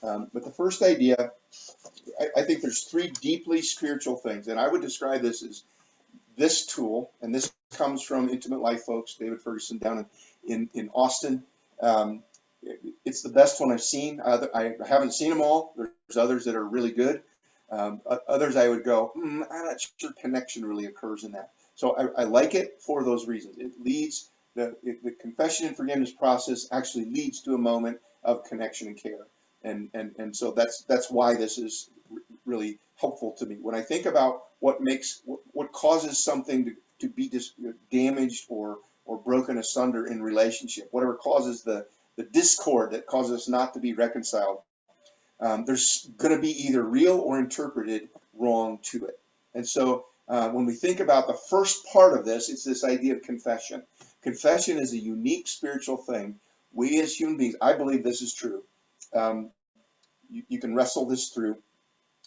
But the first idea, I think there's three deeply spiritual things, and I would describe this as this tool, and this comes from Intimate Life folks, David Ferguson down in Austin. Um, it's the best one I've seen. I haven't seen them all. There's others that are really good. Others I would go, I'm not sure connection really occurs in that. So I like it for those reasons. It leads, the confession and forgiveness process actually leads to a moment of connection and care. And so that's why this is really helpful to me. When I think about what causes something to be damaged or broken asunder in relationship, whatever causes the discord that causes us not to be reconciled, there's going to be either real or interpreted wrong to it. And so when we think about the first part of this, it's this idea of confession. Confession is a unique spiritual thing. We as human beings, I believe this is true. You can wrestle this through,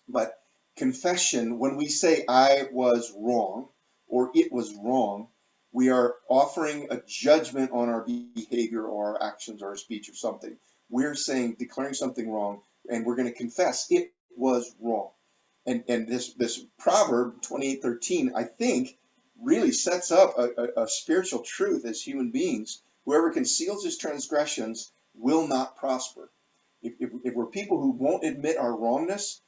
but confession, when we say I was wrong or it was wrong, we are offering a judgment on our behavior or our actions or our speech or something. We're saying, declaring something wrong, and we're going to confess it was wrong. And this proverb 28:13, I think, really sets up a spiritual truth as human beings. Whoever conceals his transgressions will not prosper. If we're people who won't admit our wrongness,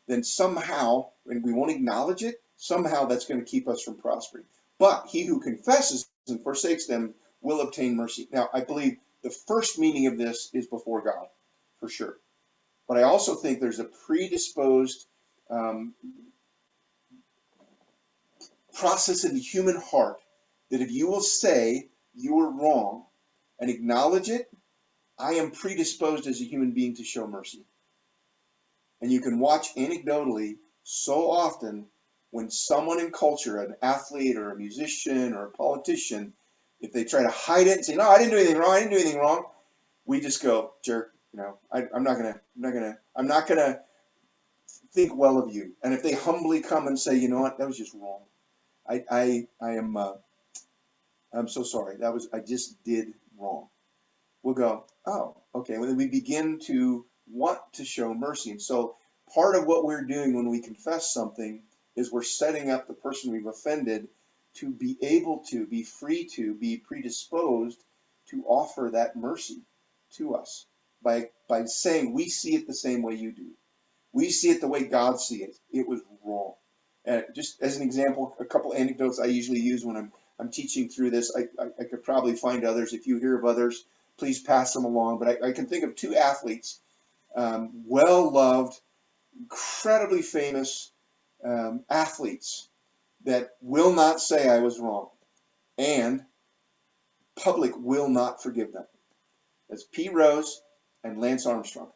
then somehow, and we won't acknowledge it, somehow that's going to keep us from prospering. But he who confesses and forsakes them will obtain mercy. Now, I believe the first meaning of this is before God, for sure. But I also think there's a predisposed process in the human heart that if you will say you were wrong and acknowledge it, I am predisposed as a human being to show mercy. And you can watch anecdotally so often when someone in culture, an athlete or a musician or a politician, if they try to hide it and say, no, I didn't do anything wrong, we just go, jerk, I'm not gonna think well of you. And if they humbly come and say, you know what, that was just wrong. I'm so sorry. I just did wrong. We'll go, oh, okay. Well, then we begin to want to show mercy. And so part of what we're doing when we confess something is we're setting up the person we've offended to be able to, be free to, be predisposed to offer that mercy to us by saying we see it the same way you do. We see it the way God sees it. It was wrong. Just as an example, a couple anecdotes I usually use when I'm teaching through this. I could probably find others. If you hear of others, please pass them along. But I can think of two athletes, well-loved, incredibly famous athletes that will not say I was wrong, and public will not forgive them. That's Pete Rose and Lance Armstrong.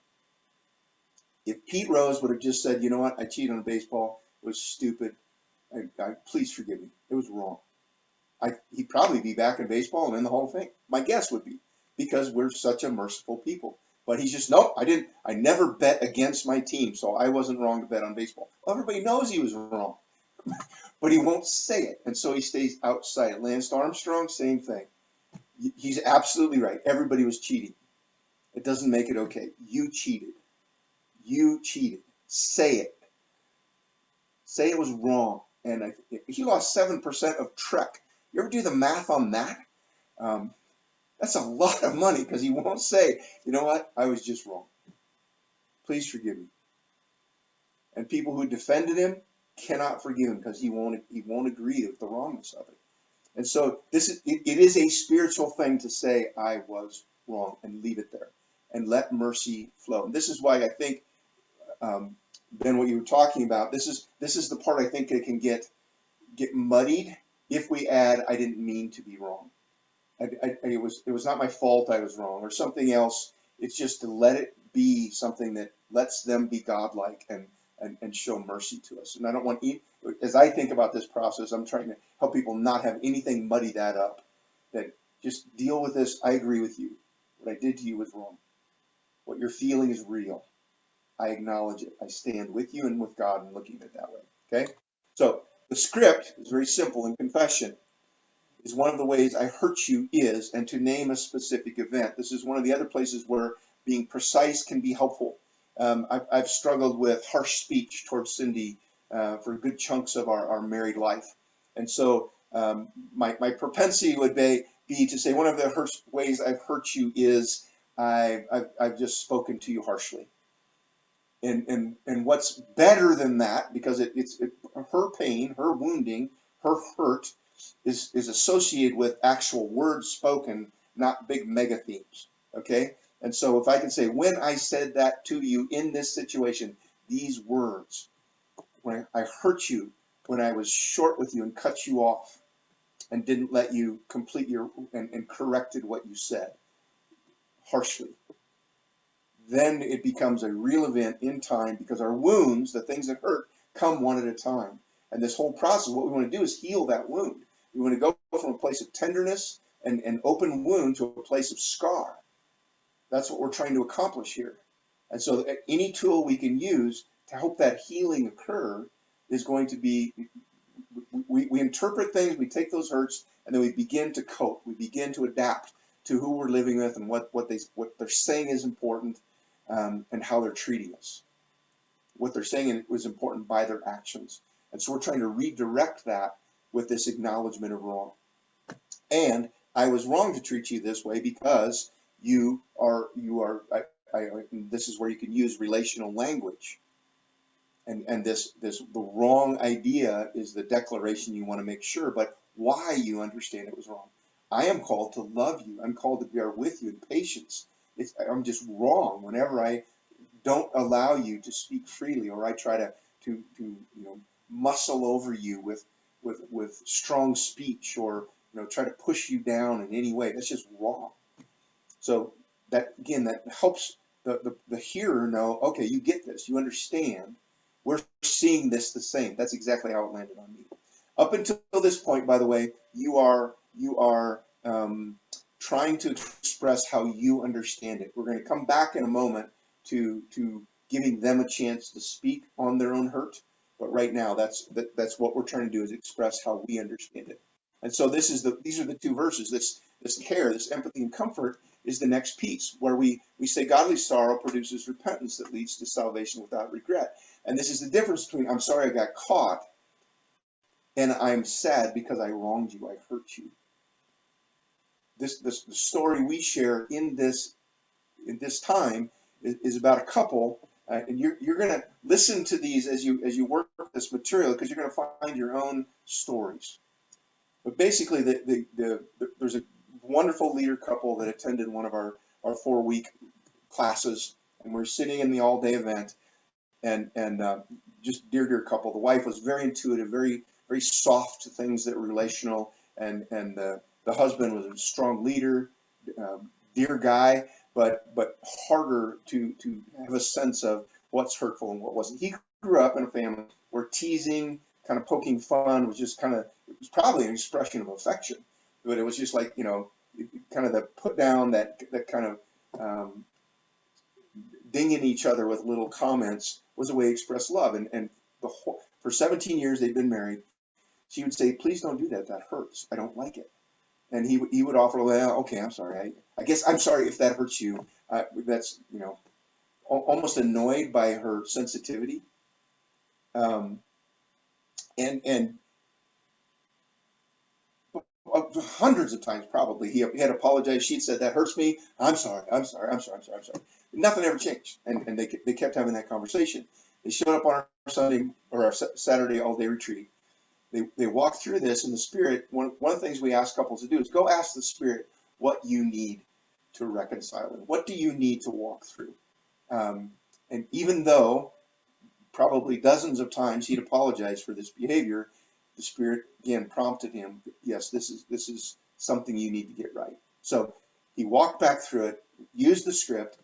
If Pete Rose would have just said, you know what, I cheated on baseball, it was stupid, please forgive me, it was wrong, he'd probably be back in baseball and in the Hall of Fame. My guess would be, because we're such a merciful people. But he's just, nope, I never bet against my team, so I wasn't wrong to bet on baseball. Well, everybody knows he was wrong, but he won't say it, and so he stays outside. Lance Armstrong, same thing. He's absolutely right. Everybody was cheating. It doesn't make it okay. You cheated. You cheated. Say it. Say it was wrong. And he lost 7% of Trek. You ever do the math on that? That's a lot of money because he won't say, you know what, I was just wrong. Please forgive me. And people who defended him cannot forgive him because he won't agree with the wrongness of it. And so it is a spiritual thing to say I was wrong and leave it there and let mercy flow. And this is why I think, Ben, what you were talking about, this is the part I think that can get muddied if we add I didn't mean to be wrong. It was not my fault I was wrong or something else. It's just to let it be something that lets them be godlike and show mercy to us. And I don't want, as I think about this process, I'm trying to help people not have anything muddy that up. That just deal with this. I agree with you. What I did to you was wrong. What you're feeling is real. I acknowledge it. I stand with you and with God and looking at it that way. Okay? So the script is very simple in confession. Is one of the ways I hurt you is, and to name a specific event. This is one of the other places where being precise can be helpful. I've struggled with harsh speech towards Cindy for good chunks of our married life. And so my propensity would be to say one of the ways I've hurt you is I've just spoken to you harshly. And what's better than that, because her pain, her wounding, her hurt is associated with actual words spoken, not big mega themes. Okay? And so if I can say, when I said that to you in this situation, these words, when I hurt you, when I was short with you and cut you off and didn't let you complete and corrected what you said harshly, then it becomes a real event in time, because our wounds, the things that hurt, come one at a time. And this whole process, what we want to do is heal that wound. We want to go from a place of tenderness and open wound to a place of scar. That's what we're trying to accomplish here. And so any tool we can use to help that healing occur is going to be, we interpret things, we take those hurts, and then we begin to cope. We begin to adapt to who we're living with and what they're saying is important, and how they're treating us. What they're saying was important by their actions. And so we're trying to redirect that with this acknowledgement of wrong. And I was wrong to treat you this way because you are this is where you can use relational language. And the wrong idea is the declaration you want to make sure, but why you understand it was wrong. I am called to love you. I'm called to bear with you in patience. I'm just wrong whenever I don't allow you to speak freely, or I try to muscle over you with strong speech, or try to push you down in any way. That's just wrong. So that helps the hearer know, okay, you get this, you understand. We're seeing this the same. That's exactly how it landed on me. Up until this point, by the way, you are trying to express how you understand it. We're going to come back in a moment to giving them a chance to speak on their own hurt. But right now, that's what we're trying to do, is express how we understand it. And so these are the two verses. This care, this empathy and comfort is the next piece, where we say godly sorrow produces repentance that leads to salvation without regret. And this is the difference between I'm sorry I got caught and I'm sad because I wronged you, I hurt you. The story we share in this time is about a couple, and you're going to listen to these as you work this material, because you're going to find your own stories. But basically, there's a wonderful leader couple that attended one of our 4-week classes, and we're sitting in the all-day event, and just dear couple. The wife was very intuitive, very very soft to things that were relational, and the husband was a strong leader, dear guy, but harder to have a sense of what's hurtful and what wasn't. He grew up in a family where teasing, kind of poking fun was just it was probably an expression of affection, but it was just like, kind of the put down, that kind of dinging each other with little comments was a way to express love. And for 17 years they'd been married, she would say, please don't do that. That hurts. I don't like it. And he would offer, well, okay, I'm sorry. I guess I'm sorry if that hurts you. That's, almost annoyed by her sensitivity. And hundreds of times probably he had apologized. She'd said, that hurts me. I'm sorry. Nothing ever changed. And they kept having that conversation. They showed up on our Sunday or our Saturday all-day retreat. They walk through this in the Spirit. One of the things we ask couples to do is go ask the Spirit what you need to reconcile it. What do you need to walk through? And even though probably dozens of times he'd apologized for this behavior, the Spirit again prompted him, yes, this is something you need to get right. So he walked back through it, used the script,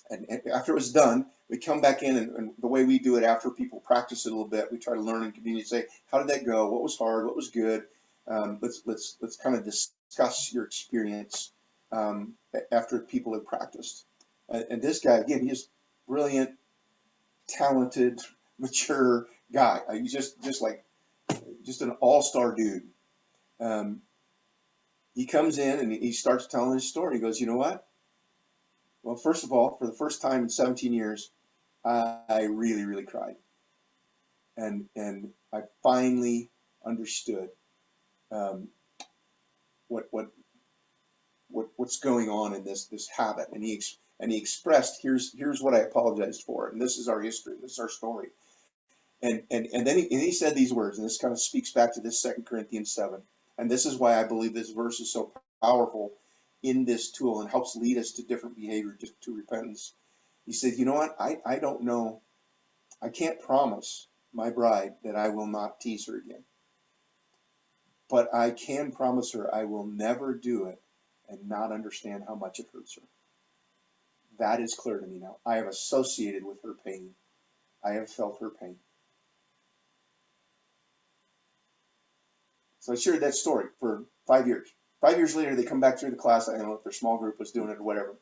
and after it was done, we come back in, and the way we do it after people practice it a little bit, we try to learn and communicate, say, how did that go? What was hard? What was good? Let's kind of discuss your experience after people have practiced. And this guy, again, he's brilliant, talented, mature guy. He's just an all-star dude. He comes in and he starts telling his story. He goes, you know what? Well, first of all, for the first time in 17 years, I really, really cried, and I finally understood um, what what's going on in this habit. And he expressed, here's what I apologized for, and this is our history, this is our story. And then he said these words, and this kind of speaks back to this 2 Corinthians 7. And this is why I believe this verse is so powerful in this tool and helps lead us to different behavior, to repentance. He said, you know what? I don't know. I can't promise my bride that I will not tease her again. But I can promise her I will never do it and not understand how much it hurts her. That is clear to me now. I have associated with her pain. I have felt her pain. So I shared that story for 5 years. 5 years later, they come back through the class. I don't know if their small group was doing it or whatever.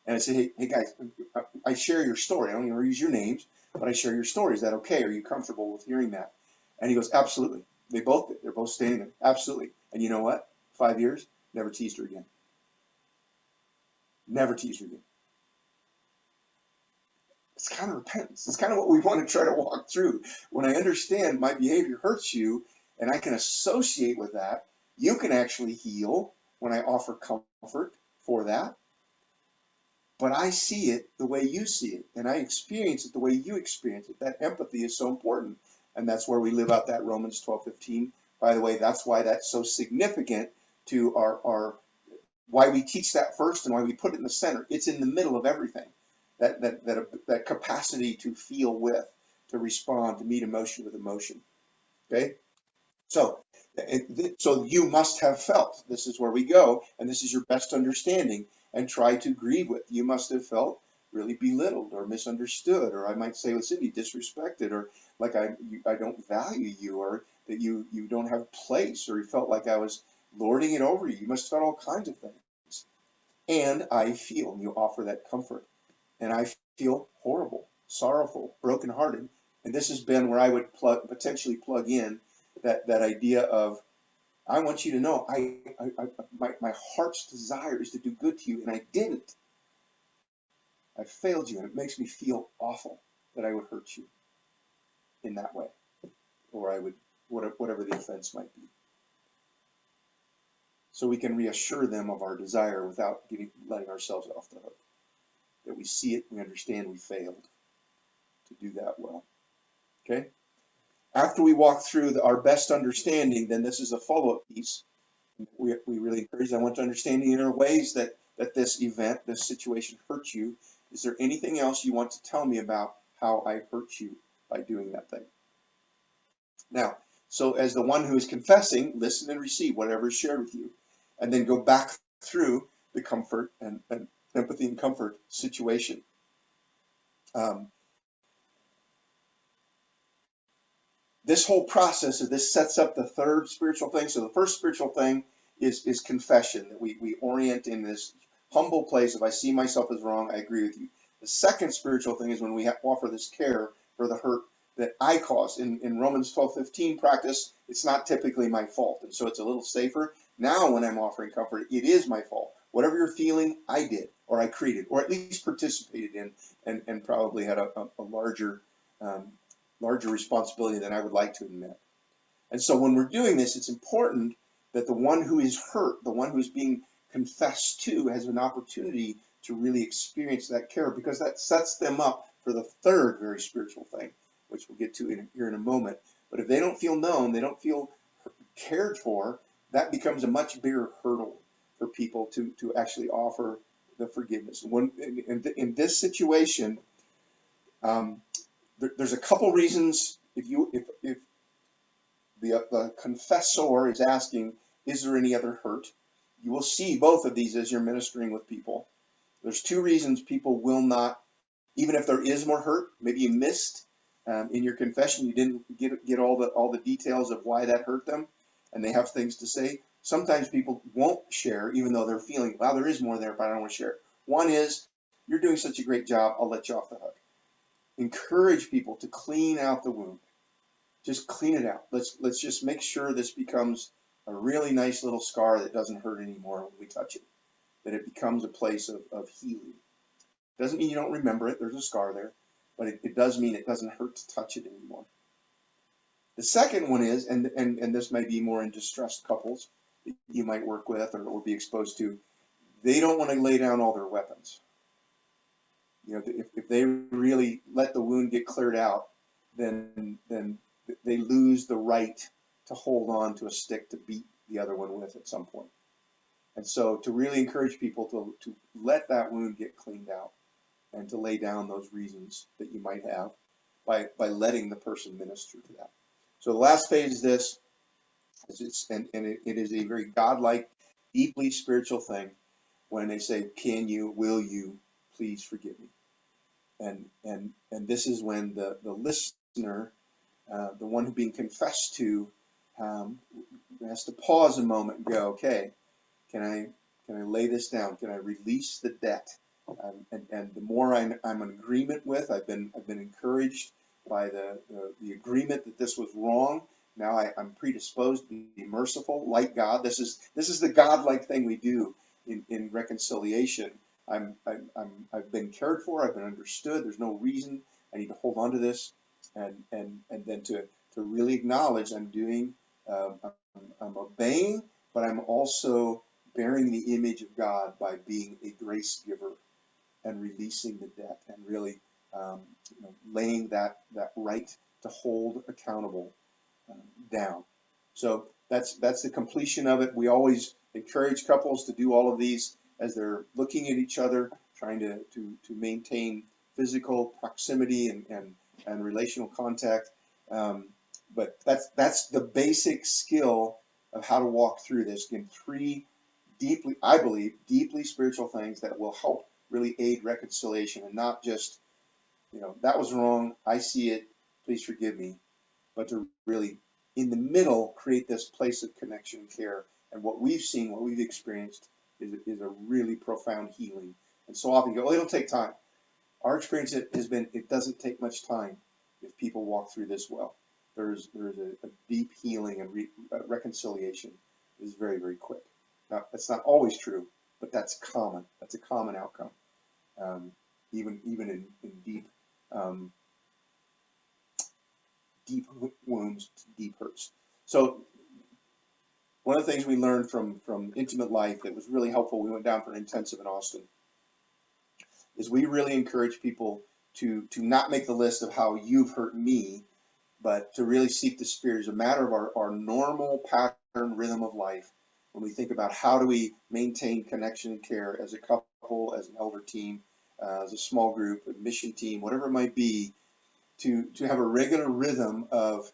And I said, hey guys, I share your story. I don't even use your names, but I share your story. Is that okay? Are you comfortable with hearing that? And he goes, absolutely. They both did. They're both standing there. Absolutely. And you know what? 5 years, never teased her again. Never teased her again. It's kind of repentance. It's kind of what we want to try to walk through. When I understand my behavior hurts you and I can associate with that, you can actually heal when I offer comfort for that. But I see it the way you see it, and I experience it the way you experience it. That empathy is so important, and that's where we live out that Romans 12:15. By the way, that's why that's so significant to our why we teach that first and why we put it in the center. It's in the middle of everything. That capacity to feel with, to respond, to meet emotion with emotion. Okay, so so you must have felt. This is where we go, and this is your best understanding. And try to grieve with. You must have felt really belittled or misunderstood, or I might say with Cindy, disrespected, or like I don't value you, or that you don't have place, or you felt like I was lording it over you. You must have felt all kinds of things. And I feel, and you offer that comfort. And I feel horrible, sorrowful, brokenhearted. And this has been where I would potentially plug in that idea of, I want you to know, my heart's desire is to do good to you, and I didn't. I failed you, and it makes me feel awful that I would hurt you in that way, or I would, whatever the offense might be. So we can reassure them of our desire without letting ourselves off the hook. That we see it, we understand we failed to do that well. Okay? After we walk through our best understanding, then this is a follow-up piece. We really encourage. I want to understand the inner ways that this event, this situation hurt you. Is there anything else you want to tell me about how I hurt you by doing that thing? Now, so as the one who is confessing, listen and receive whatever is shared with you, and then go back through the comfort and empathy and comfort situation. This whole process of this sets up the third spiritual thing. So the first spiritual thing is confession, that we orient in this humble place. If I see myself as wrong, I agree with you. The second spiritual thing is when we offer this care for the hurt that I caused. In Romans 12:15 practice, it's not typically my fault, and so it's a little safer. Now when I'm offering comfort, it is my fault. Whatever you're feeling, I did, or I created, or at least participated in, and probably had a larger responsibility than I would like to admit. And so when we're doing this, it's important that the one who is hurt, the one who is being confessed to, has an opportunity to really experience that care, because that sets them up for the third very spiritual thing, which we'll get to here in a moment. But if they don't feel known, they don't feel cared for, that becomes a much bigger hurdle for people to actually offer the forgiveness. In this situation, there's a couple reasons. If the confessor is asking, is there any other hurt? You will see both of these as you're ministering with people. There's two reasons people will not, even if there is more hurt, maybe you missed in your confession, you didn't get all the details of why that hurt them, and they have things to say. Sometimes people won't share, even though they're feeling, wow, there is more there, but I don't want to share. One is, you're doing such a great job, I'll let you off the hook. Encourage people to clean out the wound. Just clean it out. Let's just make sure this becomes a really nice little scar that doesn't hurt anymore when we touch it. That it becomes a place of healing. Doesn't mean you don't remember it. There's a scar there, but it does mean it doesn't hurt to touch it anymore. The second one is, and this may be more in distressed couples that you might work with or be exposed to, they don't want to lay down all their weapons. You know, if they really let the wound get cleared out, then they lose the right to hold on to a stick to beat the other one with at some point. And so to really encourage people to let that wound get cleaned out and to lay down those reasons that you might have by letting the person minister to that. So the last phase of this is it is a very godlike, deeply spiritual thing when they say, can you, will you, please forgive me? And this is when the listener, the one who's being confessed to, has to pause a moment and go, okay, can I lay this down? Can I release the debt? And the more I'm in agreement with, I've been encouraged by the agreement that this was wrong. Now I'm predisposed to be merciful, like God. This is the God-like thing we do in reconciliation. I've been cared for. I've been understood. There's no reason I need to hold on to this, and then to really acknowledge I'm doing, I'm obeying, but I'm also bearing the image of God by being a grace giver and releasing the debt and really laying that right to hold accountable down. So that's the completion of it. We always encourage couples to do all of these as they're looking at each other, trying to maintain physical proximity and relational contact. But that's the basic skill of how to walk through this. Again, three deeply, I believe, deeply spiritual things that will help really aid reconciliation, and not just, that was wrong, I see it, please forgive me, but to really, in the middle, create this place of connection and care. And what we've seen, what we've experienced, is a really profound healing. And so often you go, oh, it'll take time. Our experience has been, it doesn't take much time if people walk through this well. There's a deep healing and reconciliation is very, very quick. Now, that's not always true, but that's common. That's a common outcome, even in deep deep wounds, deep hurts. So one of the things we learned from intimate life that was really helpful, we went down for an intensive in Austin, is we really encourage people to not make the list of how you've hurt me, but to really seek the Spirit as a matter of our normal pattern, rhythm of life. When we think about how do we maintain connection and care as a couple, as an elder team, as a small group, a mission team, whatever it might be, to have a regular rhythm of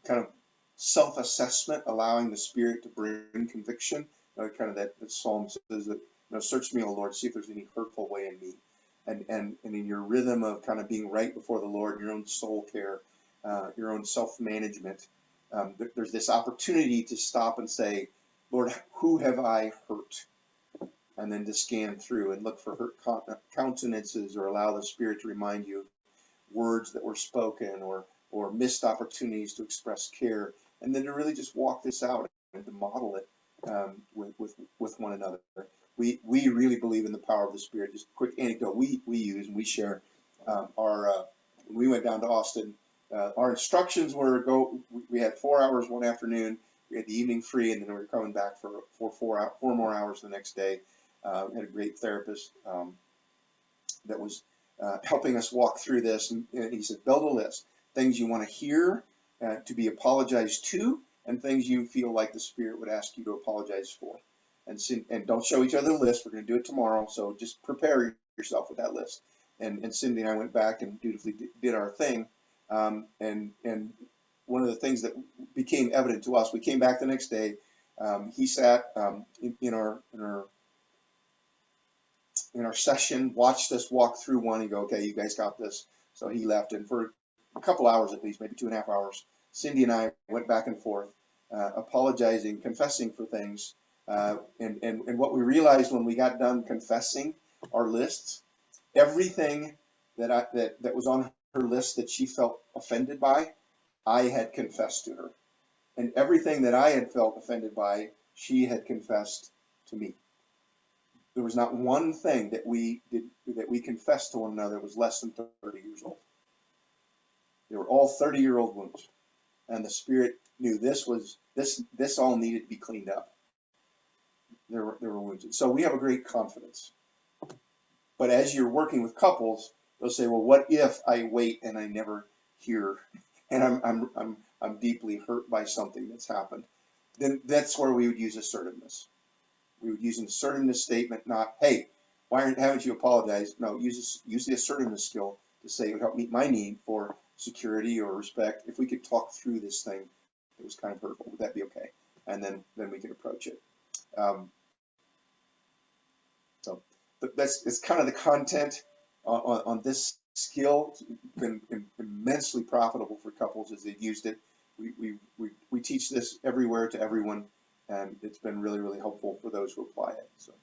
kind of self-assessment, allowing the Spirit to bring conviction. Kind of that psalm says that, search me, O Lord, see if there's any hurtful way in me. And in your rhythm of kind of being right before the Lord, your own soul care, your own self-management, there's this opportunity to stop and say, Lord, who have I hurt? And then to scan through and look for hurt countenances, or allow the Spirit to remind you of words that were spoken or missed opportunities to express care, and then to really just walk this out and to model it with one another. We really believe in the power of the Spirit. Just a quick anecdote we use and we share. When we went down to Austin, our instructions were we had 4 hours one afternoon, we had the evening free, and then we were coming back for 4 more hours the next day. We had a great therapist that was helping us walk through this, and he said, build a list, things you want to hear to be apologized to, and things you feel like the Spirit would ask you to apologize for. And don't show each other the list. We're going to do it tomorrow, so just prepare yourself with that list. And Cindy and I went back and dutifully did our thing. And one of the things that became evident to us, we came back the next day. He sat in our session, watched us walk through one, and go, okay, you guys got this. So he left, and for a couple hours at least, maybe 2.5 hours, Cindy and I went back and forth, apologizing, confessing for things. And what we realized when we got done confessing our lists, everything that was on her list that she felt offended by, I had confessed to her. And everything that I had felt offended by, she had confessed to me. There was not one thing that we did that we confessed to one another was less than 30 years old. They were all 30-year-old wounds, and the Spirit knew this all needed to be cleaned up. There were wounds, and so we have a great confidence. But as you're working with couples, they'll say, "Well, what if I wait and I never hear, and I'm deeply hurt by something that's happened?" Then that's where we would use assertiveness. We would use an assertiveness statement, not, "Hey, why haven't you apologized?" No, use the assertiveness skill to say, "It would help meet my need for security or respect. If we could talk through this thing that was kind of hurtful, would that be okay?" And then we can approach it. Um, so it's kind of the content on this skill. It's been immensely profitable for couples as they've used it. We teach this everywhere to everyone, and it's been really, really helpful for those who apply it. So.